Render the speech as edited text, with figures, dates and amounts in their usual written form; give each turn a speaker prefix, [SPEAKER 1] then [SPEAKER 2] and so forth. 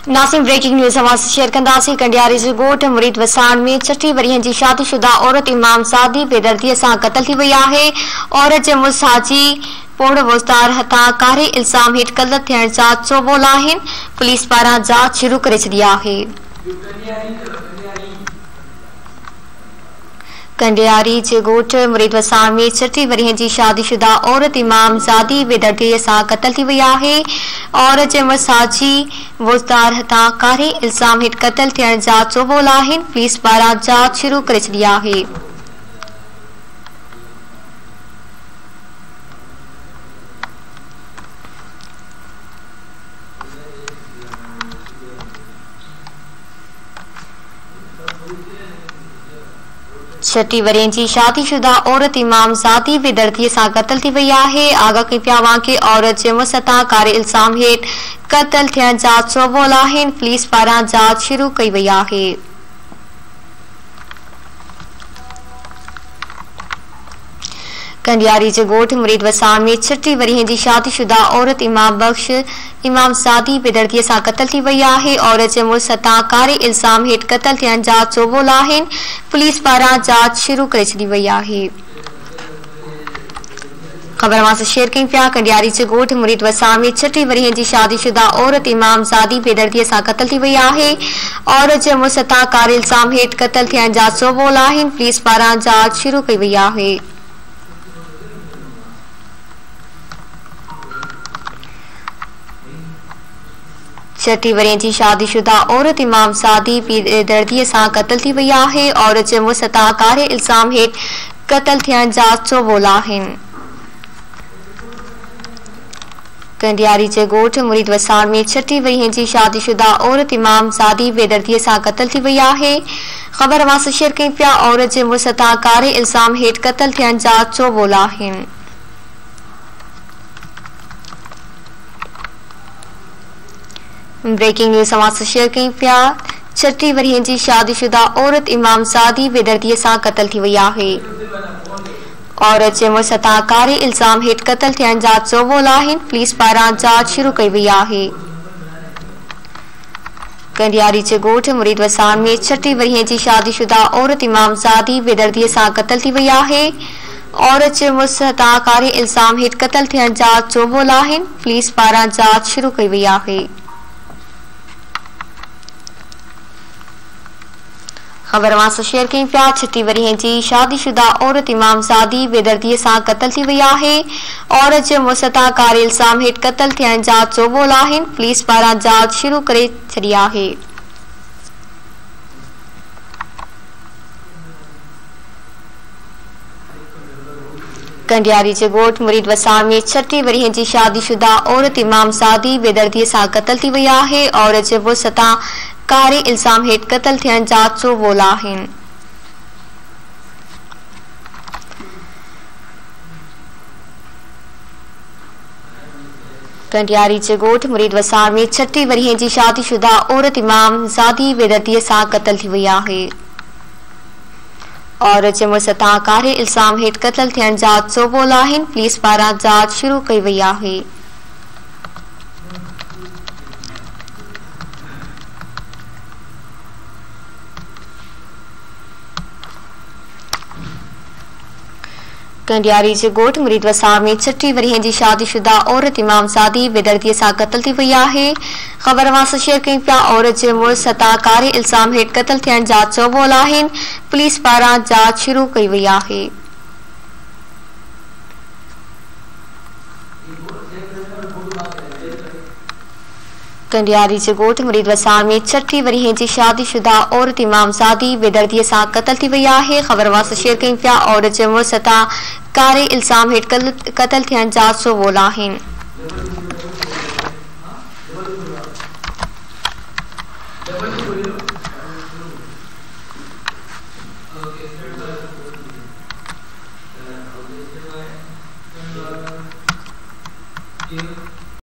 [SPEAKER 1] नासिम breaking news हवा share कंदासीं। कंडियारी जे ॻोठ मुरीद वसाण में 6 वरियनि जी शादीशुदा औरत इमाम सादी बेदर्दीअ सां क़तल थी वई आहे। औरत जे मुड़ुस हाजी पोड़ वोस्तार हथां कारे इल्ज़ाम हेठि क़तल थियण जा चोबोल आहिनि। पुलिस पारां जांच शुरू करे छॾी आहे। कंडियारी जे ॻोठ मुरीद वसाण में 6 वरियनि जी शादीशुदा औरत इमाम सादी बेदर्दीअ सां क़तल थी वई आहे। औरत जे मुड़ुस हाजी वोस्तार हथां कारे इल्ज़ाम हेठि क़तल थियण जा चोबोल आहिनि। पुलिस पारां जांच शुरू करे छॾी आहे। छठी वरियनि जी शादीशुदा औरत इमाम सादी बेदर्दीअ सां क़तल थी वई आहे। आगा कई पिया वांके औरत जे मुड़ुस तां कारे इल्ज़ाम हेठि क़तल थियण जा चोबोल आहिनि। पुलिस पारां जांच शुरू कई वई आहे। कंडियारी जे ॻोठ मुरीद वसाण में 6 वरियनि जी शादीशुदा औरत इमाम सादी बेदर्दीअ सां क़तल थी वई आहे। औरत जे मुड़ुस तां कारे इल्ज़ाम हेठि क़तल थियण जा चोबोल आहिनि। पुलिस पारां जांच शुरू करे छॾी वई आहे। ख़बर मां शेयर कई पिया। कंडियारी जे ॻोठ मुरीद वसाण में 6 वरियनि जी शादीशुदा औरत इमाम सादी बेदर्दीअ सां क़तल थी वई आहे। औरत जे मुड़ुस तां कारे इल्ज़ाम हेठि क़तल थियण जा चोबोल आहिनि। पुलिस पारां जांच शुरू कई वई आहे। छठी वरियनि जी शादीशुदा औरत इमाम सादी बेदर्दीअ सां क़तल थी वई आहे। औरत जे मुड़ुस तां कारे इल्ज़ाम हेठि क़तल थियण जा चोबोल आहिनि। कंडियारी जे ॻोठ मुरीद वसाण में 6 वरियनि जी शादीशुदा औरत इमाम सादी बेदर्दीअ सां क़तल थी वई आहे। ख़बर मां शेयर कई पिया। औरत जे मुड़ुस तां कारे इल्ज़ाम हेठि क़तल थियण जा चोबोल आहिनि। ब्रेकिंग न्यूज़ समाज शेयर कई पिया। 6 वरियनि जी शादीशुदा औरत इमाम सादी बेदर्दीअ सां क़तल थी वई आहे। औरत जे मुड़ुस तां कारे इल्ज़ाम हेठि क़तल थियण जा चोबोल आहिनि। पुलिस पारां जांच शुरू कई वई आहे। कंडियारी जे ॻोठ मुरीद वसाण में 6 वरियनि जी शादीशुदा औरत इमाम सादी बेदर्दीअ सां क़तल थी वई आहे। औरत जे मुड़ुस तां कारे इल्ज़ाम हेठि क़तल थियण जा चोबोल आहिनि। पुलिस पारां जांच शुरू कई वई आहे। ख़बर मां शेयर कई पिया। 6 वरियनि जी शादीशुदा औरत इमाम सादी बेदर्दीअ सां क़तल थी वई आहे। औरत जे मुड़ुस तां कारे इल्ज़ाम हेठि क़तल थियण जा चोबोल आहिनि। पुलिस पारां जांच शुरू करे छॾी आहे। कंडियारी जे ॻोठ मुरीद वसाण में 6 वरियनि जी शादीशुदा औरत इमाम सादी बेदर्दीअ सां क़तल थी वई आहे। औरत जे मुड़ुस तां कारे इल्ज़ाम हेठि क़तल थियण जा चोबोल आहिनि। कंडियारी जे ॻोठ मुरीद वसाण में 6 वरियनि जी शादीशुदा औरत इमाम सादी बेदर्दीअ सां क़तल थी वई आहे। औरत जे मुड़ुस तां कारे इल्ज़ाम हेठि क़तल थियण जा चोबोल आहिनि। पुलिस पारां जांच शुरू कई वई आहे। कंडियारी जे ॻोठ मुरीद वसाण में 6 वरियनि जी शादीशुदा औरत इमाम सादी बेदर्दीअ सां क़तल थी वई आहे। ख़बर मां शेयर कई पिया। औरत जे मुड़ुस तां कारे इल्ज़ाम हेठि क़तल थियण जा चोबोल आहिनि। पुलिस पारां जांच शुरू कई वई आहे। कंडियारी जे ॻोठ मुरीद वसाण में 6 वरियनि जी शादीशुदा औरत इमाम सादी बेदर्दीअ सां क़तल थी वई आहे। ख़बर मां शेयर कई पिया। औरत जे मुड़ुस तां कारे इल्ज़ाम हेठि क़तल थियण जा चोबोल आहिनि।
[SPEAKER 2] you.